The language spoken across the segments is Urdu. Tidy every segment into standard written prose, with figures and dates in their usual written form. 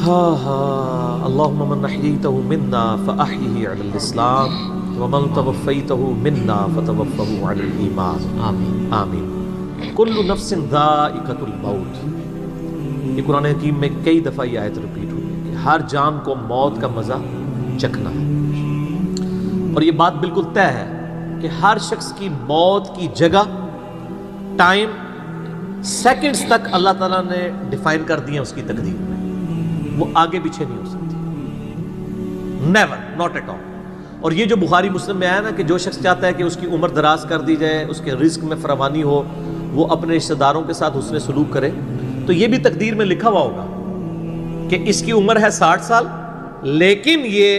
اللہم من احییتہ منا فاحیہ علی الاسلام ومن توفیتہ منا فتوفہ علی الایمان آمین آمین۔ کل نفس ذائقۃ الموت، یہ قرآن حکیم میں کئی دفعہ یہ آیت ریپیٹ ہوئی ہے کہ ہر جان کو موت کا مزہ چکھنا ہے، اور یہ بات بالکل طے ہے کہ ہر شخص کی موت کی جگہ، ٹائم، سیکنڈز تک اللہ تعالیٰ نے ڈیفائن کر دی ہے اس کی تقدیر میں، وہ آگے پیچھے نہیں ہو سکتی، نیور، ناٹ ایٹ آل۔ اور یہ جو بخاری مسلم میں آیا نا کہ جو شخص چاہتا ہے کہ اس کی عمر دراز کر دی جائے، اس کے رزق میں فراوانی ہو، وہ اپنے رشتہ داروں کے ساتھ حسن سلوک کرے، تو یہ بھی تقدیر میں لکھا ہوا ہوگا کہ اس کی عمر ہے 60 سال، لیکن یہ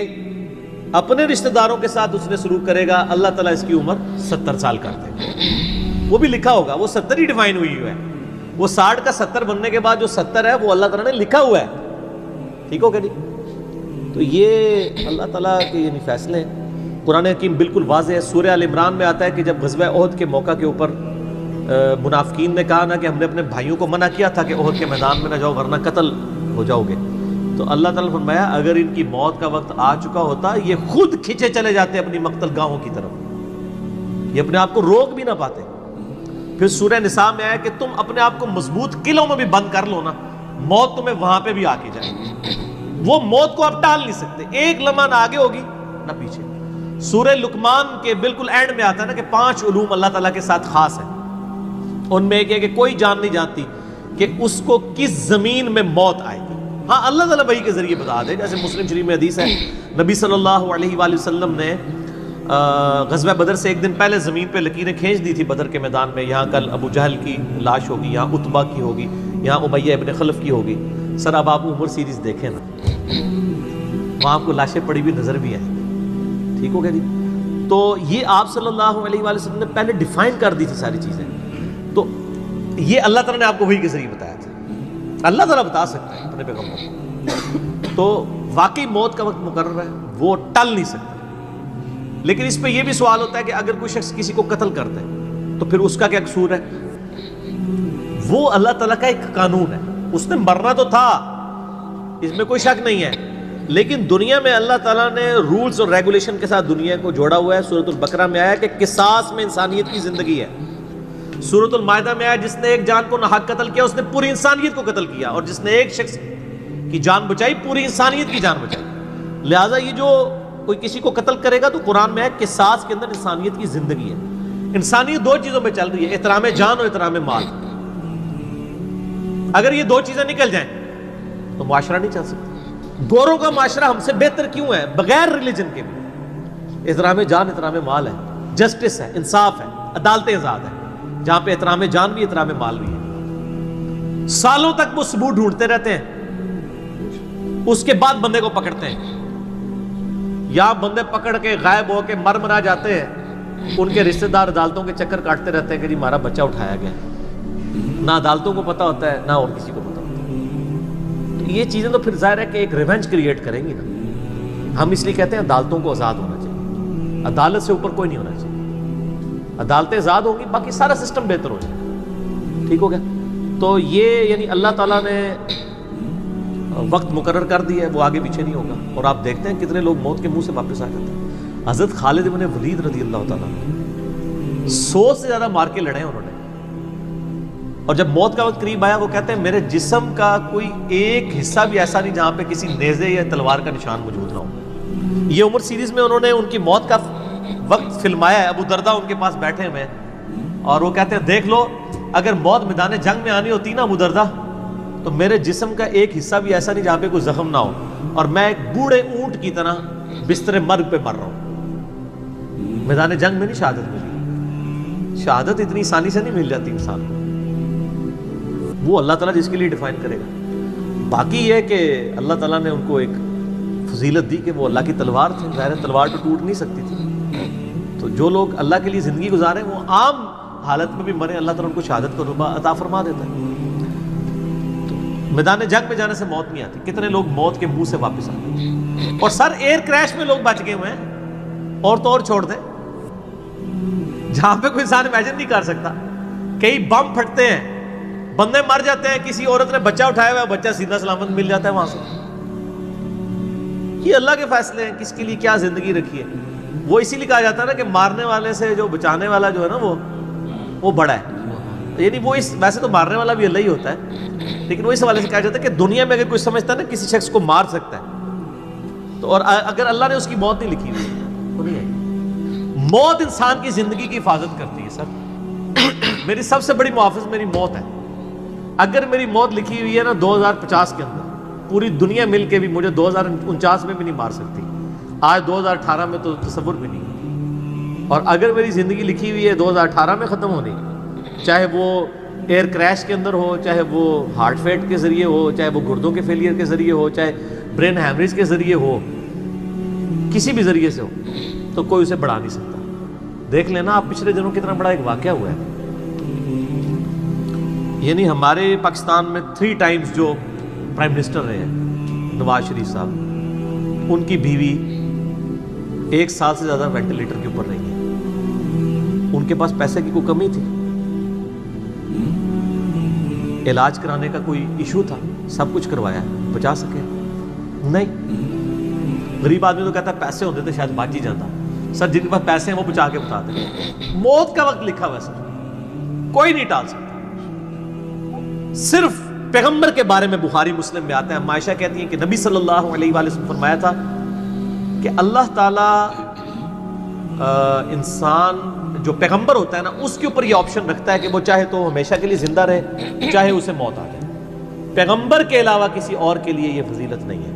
اپنے رشتہ داروں کے ساتھ حسن سلوک کرے گا، اللہ تعالیٰ اس کی عمر 70 سال کر دے گا، وہ بھی لکھا ہوگا، وہ 70 ہی ڈیفائن ہوئی ہے، وہ 60 کا 70 بننے کے بعد جو 70 ہے وہ اللہ تعالیٰ نے لکھا ہوا ہے، ٹھیک ہو گیا جی؟ تو یہ اللہ تعالیٰ کے یعنی فیصلے ہیں۔ قرآن حکیم بالکل واضح ہے، سورہ آل عمران میں آتا ہے کہ جب غزوہ احد کے موقع کے اوپر منافقین نے کہا نا کہ ہم نے اپنے بھائیوں کو منع کیا تھا کہ احد کے میدان میں نہ جاؤ ورنہ قتل ہو جاؤ گے، تو اللہ تعالیٰ نے فرمایا اگر ان کی موت کا وقت آ چکا ہوتا یہ خود کھنچے چلے جاتے اپنی مقتل گاہوں کی طرف، یہ اپنے آپ کو روک بھی نہ پاتے۔ پھر سورہ نساء میں آیا کہ تم اپنے آپ کو مضبوط قلعوں میں بھی بند کر لو نا، موت تمہیں وہاں پہ بھی آ کے جائے گی، وہ موت کو آپ ٹال نہیں سکتے، ایک لمحہ نہ آگے ہوگی نہ پیچھے۔ سورہ لقمان کے بالکل اینڈ میں آتا ہے نا کہ 5 علوم اللہ تعالیٰ کے ساتھ خاص ہیں، ان میں ایک ہے کہ کوئی جان نہیں جانتی کہ اس کو کس زمین میں موت آئے گی، ہاں اللہ تعالیٰ وحی کے ذریعے بتا دے، جیسے مسلم شریف میں حدیث ہے نبی صلی اللہ علیہ وآلہ وسلم نے غزوہ بدر سے ایک دن پہلے زمین پہ لکیریں کھینچ دی تھی بدر کے میدان میں، یہاں کل ابو جہل کی لاش ہوگی، یہاں عتبہ کی ہوگی، یہاں امیہ ابن خلف کی ہوگی۔ سر اب آپ عمر سیریز دیکھیں نا، وہاں آپ کو لاشیں پڑی ہوئی نظر بھی آئیں، ٹھیک ہو گیا جی؟ تو یہ آپ صلی اللہ علیہ وآلہ وسلم نے پہلے ڈیفائن کر دی تھی ساری چیزیں، تو یہ اللہ تعالیٰ نے آپ کو وحی کے ذریعے بتایا تھا، اللہ تعالیٰ بتا سکتا ہے اپنے پیغمبر کو، تو واقعی موت کا وقت مقرر ہے، وہ ٹل نہیں سکتا۔ لیکن اس پہ یہ بھی سوال ہوتا ہے کہ اگر کوئی شخص کسی کو قتل کرتا ہے تو پھر اس کا کیا قصور ہے؟ وہ اللہ تعالیٰ کا ایک قانون ہے، اس نے مرنا تو تھا، اس میں کوئی شک نہیں ہے، لیکن دنیا میں اللہ تعالیٰ نے رولز اور ریگولیشن کے ساتھ دنیا کو جوڑا ہوا ہے۔ سورۃ البقرہ میں آیا کہ قصاص میں انسانیت کی زندگی ہے، سورۃ المائدہ میں آیا جس نے ایک جان کو ناحق قتل کیا اس نے پوری انسانیت کو قتل کیا، اور جس نے ایک شخص کی جان بچائی پوری انسانیت کی جان بچائی۔ لہٰذا یہ جو کوئی کسی کو قتل کرے گا تو قرآن میں ہے قصاص کے اندر انسانیت کی زندگی ہے۔ انسانیت 2 چیزوں میں چل رہی ہے، احترام جان اور احترام مال۔ اگر یہ 2 چیزیں نکل جائیں تو معاشرہ نہیں چل سکتا۔ گوروں کا معاشرہ ہم سے بہتر کیوں ہے؟ بغیر ریلیجن کے بھی احترام جان احترام مال ہے، جسٹس ہے، انصاف ہے، عدالت آزاد ہے، جہاں پہ احترام جان بھی احترام مال بھی ہے۔ سالوں تک وہ ثبوت ڈھونڈتے رہتے ہیں، اس کے بعد بندے کو پکڑتے ہیں، یا بندے پکڑ کے غائب ہو کے مر مرا جاتے ہیں، ان کے رشتہ دار عدالتوں کے چکر کاٹتے رہتے ہیں کہ جی ہمارا بچہ اٹھایا گیا، نہ عدالتوں کو پتہ ہوتا ہے نہ اور کسی کو پتہ ہوتا ہے۔ تو یہ چیزیں تو پھر ظاہر ہے کہ ایک ریونج کریٹ کریں گی نا۔ ہم اس لیے کہتے ہیں عدالتوں کو آزاد ہونا چاہیے، عدالت سے اوپر کوئی نہیں ہونا چاہیے، عدالتیں آزاد ہوں گی باقی سارا سسٹم بہتر ہو جائے، ٹھیک ہو گیا؟ تو یہ یعنی اللہ تعالیٰ نے وقت مقرر کر دیا ہے، وہ آگے پیچھے نہیں ہوگا۔ اور آپ دیکھتے ہیں کتنے لوگ موت کے منہ سے واپس آ جاتے ہیں۔ حضرت خالد بن ولید رضی اللہ تعالیٰ 100 سے زیادہ مار کے لڑے انہوں نے، اور جب موت کا وقت قریب آیا وہ کہتے ہیں میرے جسم کا کوئی ایک حصہ بھی ایسا نہیں جہاں پہ کسی نیزے یا تلوار کا نشان موجود نہ ہو۔ یہ عمر سیریز میں انہوں نے ان کی موت کا وقت فلمایا ہے، ابو دردہ ان کے پاس بیٹھے ہوئے ہیں اور وہ کہتے ہیں دیکھ لو اگر موت میدان جنگ میں آنی ہوتی نا ابو دردہ تو میرے جسم کا ایک حصہ بھی ایسا نہیں جہاں پہ کوئی زخم نہ ہو، اور میں ایک بوڑھے اونٹ کی طرح بستر مرگ پہ مر رہا ہوں۔ میدان جنگ میں نہیں شہادت ملی، شہادت اتنی آسانی سے نہیں مل جاتی انسان کو، وہ اللہ تعالیٰ جس کے لیے ڈیفائن کرے گا۔ باقی یہ ہے کہ اللہ تعالیٰ نے ان کو ایک فضیلت دی کہ وہ اللہ کی تلوار تھے، ظاہر ہے تلوار تو ٹوٹ نہیں سکتی تھی، تو جو لوگ اللہ کے لیے زندگی گزارے وہ عام حالت میں بھی مرے اللہ تعالیٰ ان کو شہادت کا رتبہ عطا فرما دیتا ہے۔ میدان جنگ میں جانے سے موت نہیں آتی، کتنے لوگ موت کے منہ سے واپس آتے ہیں، اور سر ایئر کریش میں لوگ بچ گئے ہوئے ہیں، اور تو اور چھوڑ دیں جہاں پہ کوئی انسان امیجن نہیں کر سکتا، کئی بم پھٹتے ہیں، بندے مر جاتے ہیں، کسی عورت نے بچہ اٹھایا ہوا ہے، بچہ سیدھا سلامت مل جاتا ہے وہاں سے، یہ اللہ کے فیصلے ہیں کس کے لیے کیا زندگی رکھی ہے. وہ اسی لیے کہا جاتا ہے نا کہ مارنے والے سے جو بچانے والا جو ہے نا وہ بڑا ہے. یعنی وہ ویسے تو مارنے والا بھی اللہ ہی ہوتا ہے، لیکن وہ اس حوالے سے کہا جاتا ہے کہ دنیا میں اگر کوئی سمجھتا ہے نا کسی شخص کو مار سکتا ہے تو، اور اگر اللہ نے اس کی موت نہیں لکھی ہوئی تو نہیں ہے. موت انسان کی زندگی کی حفاظت کرتی ہے. سر میری سب سے بڑی محافظ میری موت ہے. اگر میری موت لکھی ہوئی ہے نا 2050 کے اندر، پوری دنیا مل کے بھی مجھے 2049 میں بھی نہیں مار سکتی. آج 2018 میں تو تصور بھی نہیں. اور اگر میری زندگی لکھی ہوئی ہے 2018 میں ختم ہونی، چاہے وہ ایئر کریش کے اندر ہو، چاہے وہ ہارٹ فیٹ کے ذریعے ہو، چاہے وہ گردوں کے فیلئر کے ذریعے ہو، چاہے برین ہیمریج کے ذریعے ہو، کسی بھی ذریعے سے ہو، تو کوئی اسے بڑھا نہیں سکتا. دیکھ لینا آپ پچھلے دنوں کتنا بڑا ایک واقعہ ہوا ہے. یعنی ہمارے پاکستان میں 3 ٹائمز جو پرائم منسٹر رہے ہیں نواز شریف صاحب، ان کی بیوی 1 سال سے زیادہ وینٹیلیٹر کے اوپر رہی ہے. ان کے پاس پیسے کی کوئی کمی تھی؟ علاج کرانے کا کوئی ایشو تھا؟ سب کچھ کروایا، بچا سکے؟ نہیں. غریب آدمی تو کہتا ہے پیسے ہوتے تھے شاید بچ ہی جاتا. سر جن کے پاس پیسے ہیں وہ بچا کے بتاتے ہیں. موت کا وقت لکھا ہوا ہے سر، کوئی نہیں ٹال سکتا. صرف پیغمبر کے بارے میں بخاری مسلم میں آتا ہے، عائشہ کہتی ہیں کہ نبی صلی اللہ علیہ وآلہ وسلم فرمایا تھا کہ اللہ تعالیٰ انسان جو پیغمبر ہوتا ہے نا اس کے اوپر یہ آپشن رکھتا ہے کہ وہ چاہے تو ہمیشہ کے لیے زندہ رہے، چاہے اسے موت آ جائے. پیغمبر کے علاوہ کسی اور کے لیے یہ فضیلت نہیں ہے.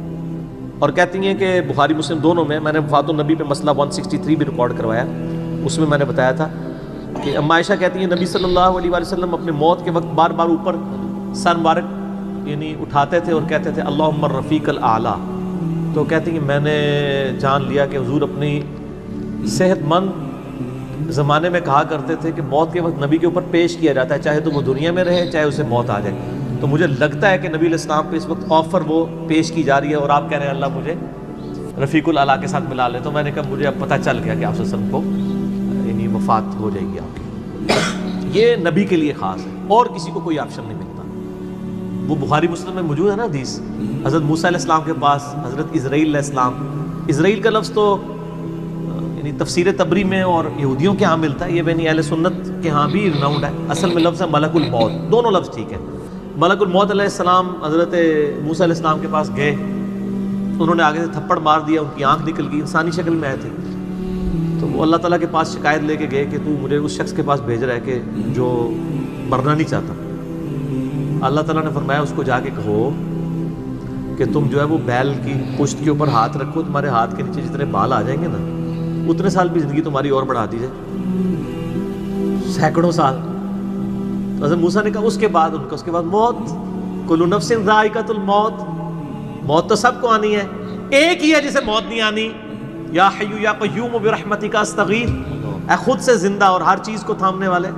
اور کہتی ہیں کہ بخاری مسلم دونوں میں نے وفات النبی پہ مسئلہ 163 بھی ریکارڈ کروایا، اس میں نے بتایا تھا کہ عائشہ کہتی ہیں نبی صلی اللہ علیہ وآلہ وسلم اپنے موت کے وقت بار بار اوپر سر مبارک یعنی اٹھاتے تھے اور کہتے تھے اللہم الرفیق الاعلیٰ. تو کہتی ہیں میں نے جان لیا کہ حضور اپنی صحت مند زمانے میں کہا کرتے تھے کہ موت کے وقت نبی کے اوپر پیش کیا جاتا ہے، چاہے تو وہ دنیا میں رہے چاہے اسے موت آ جائے. تو مجھے لگتا ہے کہ نبی علیہ السلام پہ اس وقت آفر وہ پیش کی جا رہی ہے اور آپ کہہ رہے ہیں اللہ مجھے رفیق الاعلیٰ کے ساتھ ملا لے. تو میں نے کہا مجھے اب پتہ چل گیا کہ آپ صلی اللہ علیہ وسلم کو یعنی وفات ہو جائے گی آپ کی. یہ نبی کے لیے خاص ہے اور کسی کو کوئی آپشن نہیں ملتا. وہ بخاری مسلم میں موجود ہے نا حدیث، حضرت موسیٰ علیہ السلام کے پاس حضرت اسرائیل علیہ السلام، اسرائیل کا لفظ تو یعنی تفسیر تبری میں اور یہودیوں کے ہاں ملتا ہے، یہ بین اہل سنت کے ہاں بھی رناؤنڈ ہے. اصل میں لفظ ہے ملک الموت. دونوں لفظ ٹھیک ہے. ملک الموت علیہ السلام حضرت موسیٰ علیہ السلام کے پاس گئے، انہوں نے آگے سے تھپڑ مار دیا، ان کی آنکھ نکل گئی، انسانی شکل میں آئے تھے. تو وہ اللہ تعالیٰ کے پاس شکایت لے کے گئے کہ تو مجھے اس شخص کے پاس بھیج رہا ہے کہ جو مرنا نہیں چاہتا. اللہ تعالیٰ نے فرمایا اس کو جا کے کہو کہ تم جو ہے وہ بیل کی پشت کے اوپر ہاتھ رکھو، تمہارے ہاتھ کے نیچے جتنے بال آ جائیں گے نا اتنے سال بھی زندگی تمہاری اور بڑھا دی جائے، سینکڑوں سال. تو حضرت موسیٰ نے کہا اس کے بعد ان کا اس کے بعد موت، کل نفس ذائقۃ الموت، موت تو سب کو آنی ہے، ایک ہی ہے جسے موت نہیں آنی. یا حی یا قیوم برحمتک استغیث، اے خود سے زندہ اور ہر چیز کو تھامنے والے،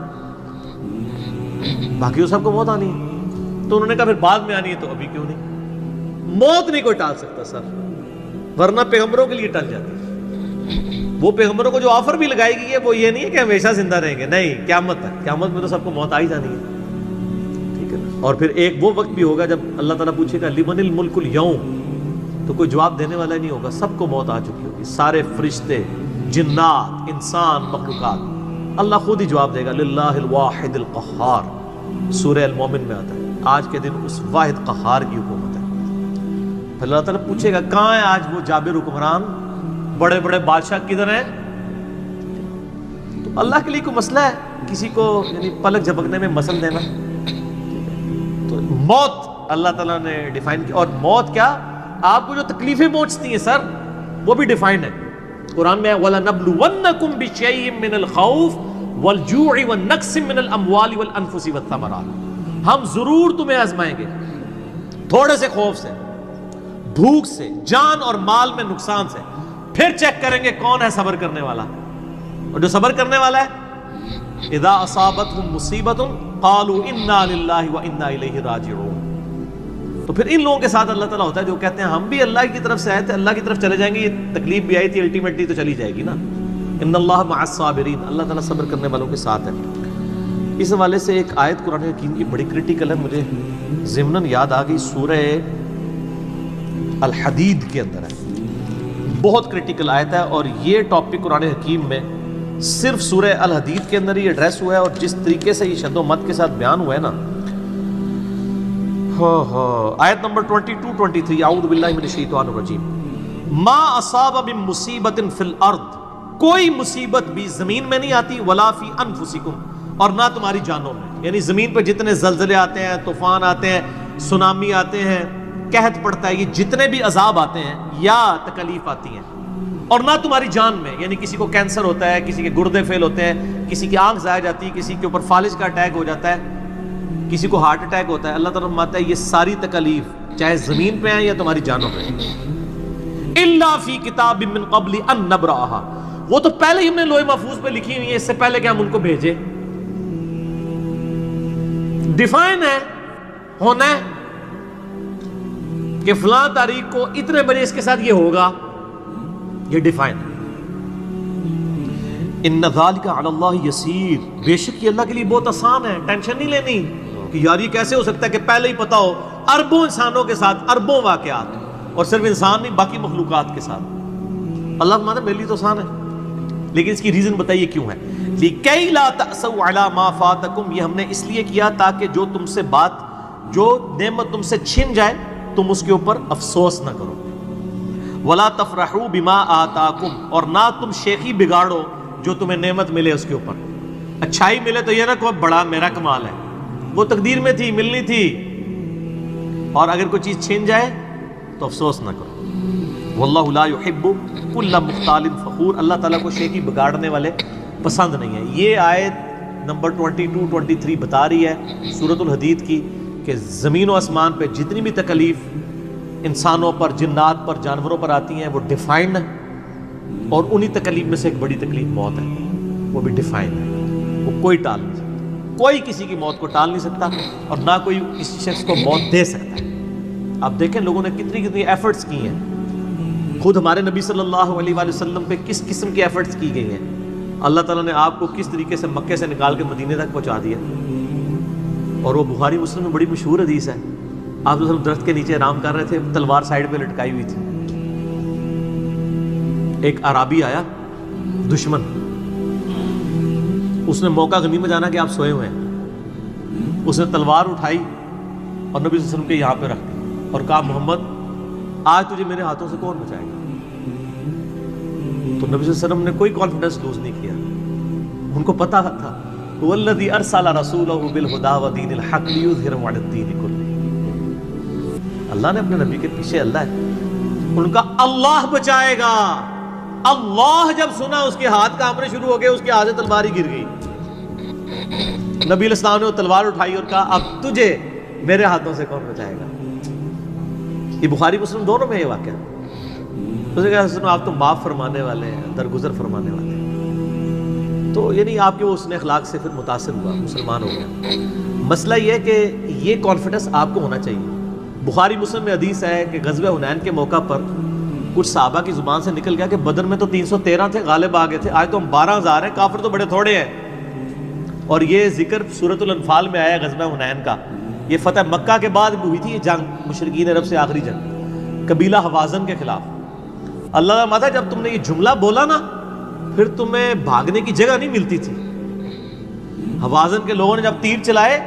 باقی وہ سب کو موت آنی ہے. تو انہوں نے کہا پھر بعد میں آنی ہے تو ابھی کیوں نہیں؟ موت نہیں کوئی ٹال سکتا سر، ورنہ پیغمبروں کے لیے ٹل جاتی ہے. وہ پیغمبروں کو جو آفر بھی لگائی گئی ہے وہ یہ نہیں ہے کہ ہمیشہ زندہ رہیں گے، نہیں، قیامت ہے، قیامت میں تو سب کو موت آ ہی جانی ہے. ٹھیک ہے نا. اور پھر ایک وہ وقت بھی ہوگا جب اللہ تعالیٰ پوچھے گا لمن الملک اليوم، تو کوئی جواب دینے والا نہیں ہوگا، سب کو موت آ چکی ہوگی، سارے فرشتے، جنات، انسان، مخلوقات. اللہ خود ہی جواب دے گا للہ الواحد القہار. سورہ المومن میں آتا ہے آج کے دن اس واحد قہار کی حکومت ہے. پھر اللہ تعالیٰ پوچھے گا کہاں ہے آج وہ جابر حکمران، بڑے بڑے بادشاہ کدھر ہیں؟ تو اللہ کے لیے کوئی مسئلہ ہے کسی کو یعنی پلک جھپکنے میں مسل دینا؟ تو موت اللہ تعالیٰ نے ڈیفائن کی. اور موت کیا، آپ کو جو تکلیفیں پہنچتی ہیں سر وہ بھی ڈیفائنڈ ہے. قرآن میں وَلَنَبْلُوَنَّكُمْ بِشَيْءٍ مِّنَ الْخَوْفِ وَالْجُوعِ وَالنَّقْصِ مِّنَ الْأَمْوَالِ وَالْأَنفُسِ وَالثَّمَرَاتِ. ہم ضرور تمہیں آزمائیں گے تھوڑے سے خوف سے، بھوک سے، جان اور مال میں نقصان سے، پھر چیک کریں گے کون ہے صبر کرنے والا. اور جو صبر کرنے والا ہے اذا اصابتهم مصیبۃ قالوا انا للہ وانا الیہ راجعون. تو پھر ان لوگوں کے ساتھ اللہ تعالیٰ ہوتا ہے جو کہتے ہیں ہم بھی اللہ کی طرف سے آئے تھے، اللہ کی طرف چلے جائیں گے، یہ تکلیف بھی آئی تھی الٹیمیٹلی تو چلی جائے گی نا. ان اللہ مع الصابرین، اللہ تعالیٰ صبر کرنے والوں کے ساتھ ہے. اس حوالے سے ایک آیت قرآن حکیم کی بڑی کریٹیکل ہے، مجھے ضمناً یاد آ گئی، سورہ الحدید کے اندر ہے. بہت کرٹیکل آیت ہے، اور یہ ٹاپک قرآن حکیم میں صرف سورہ الحدید کے اندر ہی ایڈریس ہوا ہے، اور جس طریقے سے یہ شد و مت کے ساتھ بیان ہوا ہے نا، آیت نمبر 22-23، اعوذ باللہ من الشیطان الرجیم، ما اصاب من مصیبت فی الارض، کوئی مصیبت بھی زمین میں نہیں آتی، ولا فی انفسکم، اور نہ تمہاری جانوں میں، یعنی زمین پہ جتنے زلزلے آتے ہیں، طوفان آتے ہیں، سونامی آتے ہیں، قحط پڑتا ہے، یہ جتنے بھی عذاب آتے ہیں یا تکلیف آتی ہیں، اور نہ تمہاری جان میں، یعنی کسی کو کینسر ہوتا ہے، کسی کے گردے فیل ہوتے ہیں، کسی کی آنکھ ضائع جاتی ہے، کسی کے اوپر فالج کا اٹیک ہو جاتا ہے، کسی کو ہارٹ اٹیک ہوتا ہے، اللہ تعالیٰ فرماتا ہے یہ ساری تکلیف چاہے زمین پہ ہیں یا تمہاری جانوں پہ ہیں، الا فی کتاب من قبل ان نبرأها، وہ تو پہلے ہی ہم نے لوح محفوظ پہ لکھی ہوئی ہے، اس سے پہلے کہ ہم ان کو بھیجے، ڈیفائن ہے، ہونا ہے کہ فلاں تاریخ کو اتنے بجے اس کے ساتھ یہ ہوگا، یہ ڈیفائن ہے۔ ان ذالک علی اللہ یسیر، بے شک یہ اللہ کے لیے بہت آسان ہے، ٹینشن نہیں لینی کہ یار یہ کیسے ہو سکتا ہے کہ پہلے ہی پتا ہو، اربوں انسانوں کے ساتھ اربوں واقعات، اور صرف انسان نہیں باقی مخلوقات کے ساتھ، اللہ فرماتا ہے میرے لیے تو آسان ہے، لیکن اس کی ریزن بتائیے کیوں ہے، لِكَيْ لَا تَأْسَوْا عَلَى مَا فَاتَكُمْ، یہ ہم نے اس لیے کیا تاکہ جو تم سے بات، جو نعمت تم سے چھن جائے تم اس کے اوپر افسوس نہ کرو، وَلَا تَفْرَحُوا بِمَا آتَاكُمْ، اور نہ تم شیخی بگاڑو جو تمہیں نعمت ملے اس کے اوپر، اچھائی ملے تو یہ نہ کہو بڑا میرا کمال ہے، وہ تقدیر میں تھی، ملنی تھی، اور اگر کوئی چیز چھن جائے تو افسوس نہ کرو، واللہ لا يحب كل مختال فخور، اللہ تعالیٰ کو شیخی بگاڑنے والے پسند نہیں ہے۔ یہ آیت نمبر 22-23 بتا رہی ہے سورۃ الحدید کی کہ زمین و آسمان پہ جتنی بھی تکلیف انسانوں پر، جنات پر، جانوروں پر آتی ہیں وہ ڈیفائنڈ ہے، اور انہی تکلیف میں سے ایک بڑی تکلیف موت ہے، وہ بھی ڈیفائنڈ ہے، وہ کوئی ٹال نہیں سکتا، کوئی کسی کی موت کو ٹال نہیں سکتا، اور نہ کوئی کسی شخص کو موت دے سکتا ہے۔ آپ دیکھیں لوگوں نے کتنی ایفرٹس کی ہیں، خود ہمارے نبی صلی اللہ علیہ وآلہ وسلم پہ کس قسم کی ایفرٹس کی گئی ہیں، اللہ تعالیٰ نے آپ کو کس طریقے سے مکے سے نکال کے مدینے تک پہنچا دیا، اور وہ بخاری مسلم میں بڑی مشہور حدیث ہے، آپ جو درخت کے نیچے آرام کر رہے تھے، تلوار سائیڈ پہ لٹکائی ہوئی تھی، ایک عرابی آیا دشمن، اس نے موقع غنیمت جانا کہ آپ سوئے ہوئے ہیں، اس نے تلوار اٹھائی اور نبی صلی اللہ علیہ وسلم کے یہاں پہ رکھ دی اور کہا محمد آج تجھے میرے ہاتھوں سے کون بچائے گا؟ تو نبی صلی اللہ علیہ وسلم نے کوئی کانفیڈنس لوز نہیں کیا، ان کو پتا تھا هو الذی ارسل رسولہ بالہدی ودین الحق لیظہرہ علی الدین کلہ، اللہ نے اپنے نبی کے پیچھے اللہ ہے، ان کا اللہ بچائے گا، اللہ جب سنا اس کے ہاتھ کانپنے شروع ہو گئے، اس کے ہاتھ سے تلوار ہی گر گئی، نبی علیہ السلام نے وہ تلوار اٹھائی اور کہا اب تجھے میرے ہاتھوں سے کون بچائے گا؟ یہ بخاری مسلم دونوں میں یہ واقعہ، اس نے کہا آپ تو معاف فرمانے والے ہیں، درگزر فرمانے والے ہیں، تو یعنی آپ کے وہ حسن اخلاق سے پھر متاثر ہوا، مسلمان ہو گیا۔ مسئلہ یہ ہے کہ یہ کانفیڈنس آپ کو ہونا چاہیے۔ بخاری مسلم میں حدیث ہے کہ غزوہ حنین کے موقع پر کچھ صحابہ کی زبان سے نکل گیا کہ بدر میں تو 313 تھے، غالب آ گئے تھے، آج تو ہم 12,000 ہیں، کافر تو بڑے تھوڑے ہیں، اور یہ ذکر سورۃ الانفال میں آیا غزوہ حنین کا، یہ فتح مکہ کے بعد بھی ہوئی تھی یہ جنگ، مشرکین عرب سے آخری جنگ قبیلہ حوازن کے خلاف۔ اللہ کا ماتا جب تم نے یہ جملہ بولا نا پھر تمہیں بھاگنے کی جگہ نہیں ملتی تھی، حوازن کے لوگوں نے جب تیر چلائے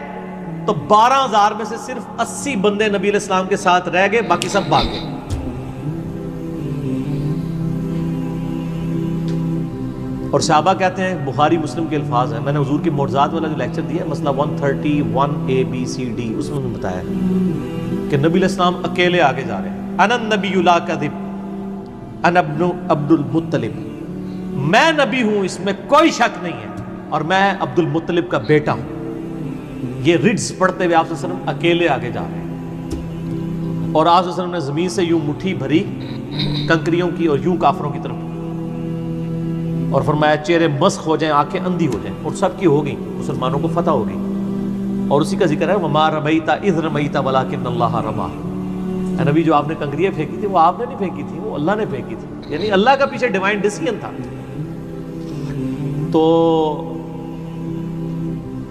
تو 12,000 میں سے صرف 80 بندے نبی علیہ السلام کے ساتھ رہ گئے، باقی سب بھاگ گئے۔ اور صحابہ کہتے ہیں، بخاری مسلم کے الفاظ ہیں، میں نے حضور کی معجزات والا جو لیکچر دیا ہے مسئلہ 131 ABCD، اس میں بتایا کہ نبی علیہ السلام اکیلے آگے جا رہے ہیں، انا النبی لا کذب انا ابن عبد المطلب، میں نبی ہوں اس میں کوئی شک نہیں ہے، اور میں عبد المطلب کا بیٹا ہوں۔ یہ رڈز پڑھتے ہوئے آپ صلی اللہ علیہ وسلم اکیلے آگے جا رہے ہیں، اور آپ صلی اللہ علیہ وسلم نے زمین سے یوں مٹھی بھری کنکریوں کی اور یوں کافروں کی طرف، اور فرمایا چہرے مسخ ہو جائیں، آنکھیں اندھی ہو جائیں، اور سب کی ہو گئی، مسلمانوں کو فتح ہو گئی، اور اسی کا ذکر ہے وما رمیت اذ رمیت ولکن اللہ رمی، اے نبی جو آپ نے کنکریاں پھینکی تھی وہ آپ نے نہیں پھینکی تھی، وہ اللہ نے پھینکی تھی، یعنی اللہ کا پیچھے ڈیوائن ڈیسیژن تھا۔ تو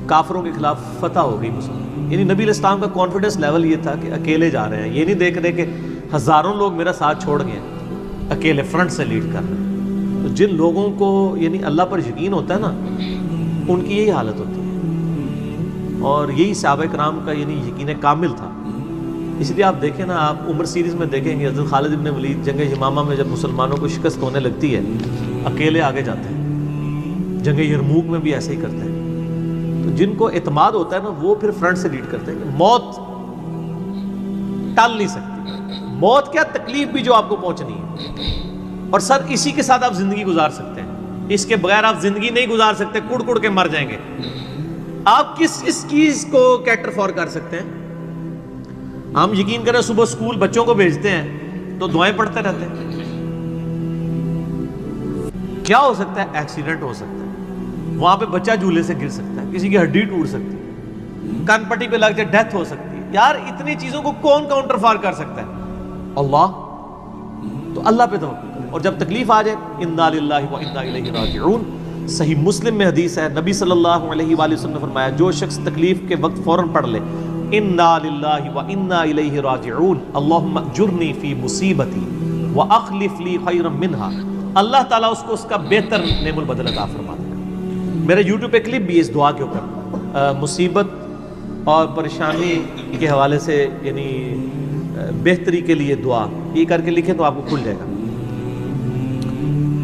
کافروں کے خلاف فتح ہو گئی مسلمان، یعنی نبی علیہ السلام کا کانفیڈنس لیول یہ تھا کہ اکیلے جا رہے ہیں، یہ نہیں دیکھ رہے کہ ہزاروں لوگ میرا ساتھ چھوڑ گئے ہیں، اکیلے فرنٹ سے لیڈ کر رہے ہیں. تو جن لوگوں کو یعنی اللہ پر یقین ہوتا ہے نا، ان کی یہی حالت ہوتی ہے، اور یہی صحابہ کرام کا یعنی یقین کامل تھا. اس لیے آپ دیکھیں نا، آپ عمر سیریز میں دیکھیں گے حضرت خالد ابن ولید جنگ یمامہ میں جب مسلمانوں کو شکست ہونے لگتی ہے اکیلے آگے جاتے ہیں. جنگ یرموک میں بھی ایسے ہی کرتے ہیں. تو جن کو اعتماد ہوتا ہے نا وہ پھر فرنٹ سے لیڈ کرتے ہیں کہ موت ٹال نہیں سکتی. موت کیا، تکلیف بھی جو آپ کو پہنچنی ہے، اور سر اسی کے ساتھ آپ زندگی گزار سکتے ہیں. اس کے بغیر آپ زندگی نہیں گزار سکتے، کڑ کڑ کے مر جائیں گے. آپ کس اس چیز کو کیٹر فور کر سکتے ہیں؟ ہم یقین کریں صبح اسکول بچوں کو بھیجتے ہیں تو دعائیں پڑھتے رہتے ہیں. کیا ہو سکتا ہے؟ ایکسیڈنٹ ہو سکتا ہے، وہاں پہ بچہ جھولے سے گر سکتا ہے، کسی کی ہڈی ٹوٹ سکتی ہے، کان پٹی پہ لگ جائے ڈیتھ ہو سکتی ہے. یار اتنی چیزوں کو کون کاؤنٹر فار کر سکتا ہے؟ اللہ. تو اللہ پہ توکل کریں، اور جب تکلیف آ جائے انا للہ و انا الیہ راجعون. صحیح مسلم میں حدیث ہے، نبی صلی اللہ علیہ وآلہ وسلم نے فرمایا جو شخص تکلیف کے وقت فوراً پڑھ لے انا للہ و انا الیہ راجعون اللہم اجرنی فی مصیبتی واخلف لی خیرا منہا، اللہ تعالیٰ اس کو اس کا بہتر نعم البدل عطا فرما دے گا. میرے یوٹیوب پہ کلپ بھی ہے اس دعا کے اوپر، مصیبت اور پریشانی کے حوالے سے یعنی بہتری کے لیے دعا، یہ کر کے لکھیں تو آپ کو کھل جائے گا.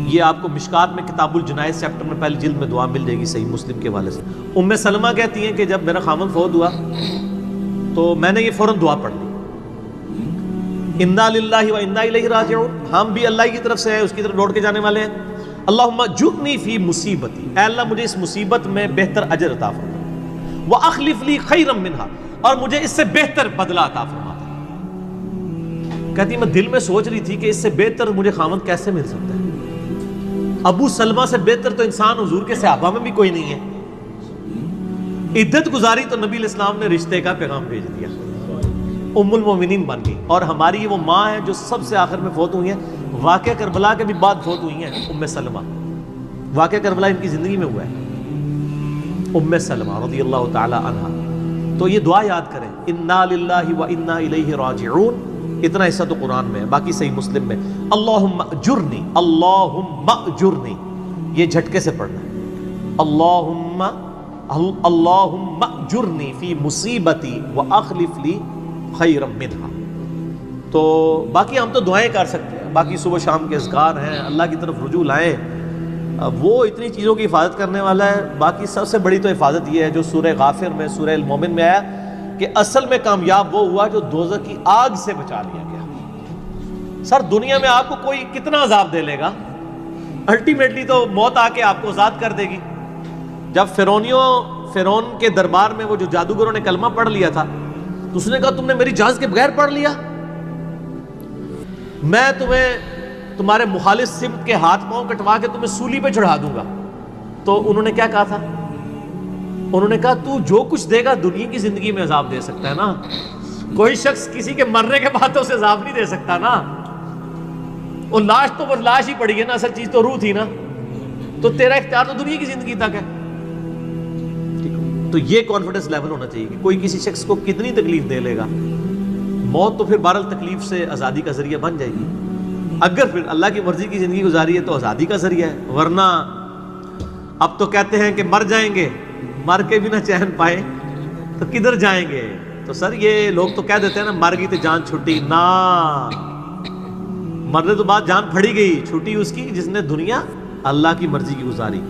یہ آپ کو مشکات میں کتاب الجنائز چیپٹر میں پہلی جلد میں دعا مل جائے گی صحیح مسلم کے حوالے سے. ام سلمہ کہتی ہیں کہ جب میرا خامن فوت ہوا تو میں نے یہ فوراً دعا پڑھ لی، انا للہ و انا الیہ راجعون، ہم بھی اللہ کی طرف سے ہیں، اس کی طرف لوٹ کے جانے والے ہیں. اللہم اجرنی فی مصیبتی، اے اللہ مجھے اس مصیبت میں بہتر اجر عطا فرما، واخلف لی خیرا منہا، اور مجھے اس سے بہتر بدلہ عطا فرما. کہتی میں دل میں سوچ رہی تھی کہ اس سے بہتر مجھے خامد کیسے مل سکتا ہے؟ ابو سلمہ سے بہتر تو انسان حضور کے صحابہ میں بھی کوئی نہیں ہے. عدت گزاری تو نبی علیہ السلام نے رشتے کا پیغام بھیج دیا، ام المومنین بن گئی. اور ہماری وہ ماں ہے جو سب سے آخر میں فوت ہوئی ہیں، واقعہ کربلا کے بھی بعد فوت ہوئی ہیں، ام سلمہ. واقعہ کربلا ان کی زندگی میں ہوا ہے، ام سلمہ رضی اللہ تعالی عنہا. تو یہ دعا یاد کریں، انا للہ و انا الیہ راجعون. اتنا حصہ تو قرآن میں ہے، باقی صحیح مسلم میں اللہم اجرنی، اللہم اجرنی، یہ جھٹکے سے پڑھنا ہے. اللہم اجرنی فی مصیبتی واخلف لی خیرا منہا. تو باقی ہم تو دعائیں کر سکتے ہیں، باقی صبح شام کے اذکار ہیں، اللہ کی طرف رجوع لائیں، وہ اتنی چیزوں کی حفاظت کرنے والا ہے. باقی سب سے بڑی تو حفاظت یہ ہے جو سورہ غافر میں، سورہ المومن میں آیا کہ اصل میں کامیاب وہ ہوا جو دوزخ کی آگ سے بچا لیا گیا. سر دنیا میں آپ کو کوئی کتنا عذاب دے لے گا، الٹیمیٹلی تو موت آ کے آپ کو آزاد کر دے گی. جب فرعون کے دربار میں وہ جو جادوگروں نے کلمہ پڑھ لیا تھا تو اس نے کہا تم نے میری اجازت کے بغیر پڑھ لیا، میں تمہیں تمہارے مخالف سمت کے ہاتھ پاؤں کٹوا کے تمہیں سولی پہ چڑھا دوں گا. تو انہوں نے کیا کہا تھا؟ انہوں نے کہا تو جو کچھ دے گا دنیا کی زندگی میں عذاب دے سکتا ہے نا، کوئی شخص کسی کے مرنے کے بعد تو اسے عذاب نہیں دے سکتا نا. وہ لاش تو وہ لاش ہی پڑی ہے نا، اصل چیز تو روح تھی نا. تو تیرا اختیار تو دنیا کی زندگی تک ہے. تو یہ کانفیڈنس لیول ہونا چاہیے کہ کوئی کسی شخص کو کتنی تکلیف دے لے گا، موت تو پھر بہرحال تکلیف سے آزادی کا ذریعہ بن جائے گی. اگر پھر اللہ کی مرضی کی زندگی گزاری ہے تو آزادی کا ذریعہ ہے، ورنہ اب تو کہتے ہیں کہ مر جائیں گے، مر کے بھی نہ چین پائے تو کدھر جائیں گے. تو سر یہ لوگ تو کہہ دیتے ہیں نا مر گئی تو جان چھٹی، نہ، مرنے تو بعد جان پھڑی گئی، چھٹی اس کی جس نے دنیا اللہ کی مرضی کی گزاری.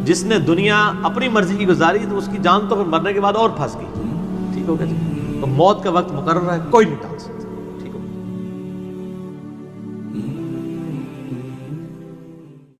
جس نے دنیا اپنی مرضی کی گزاری تو اس کی جان تو پھر مرنے کے بعد اور پھنس گئی. ٹھیک ہو گیا جی. تو موت کا وقت مقرر ہے، کوئی نہیں ٹال سکتا.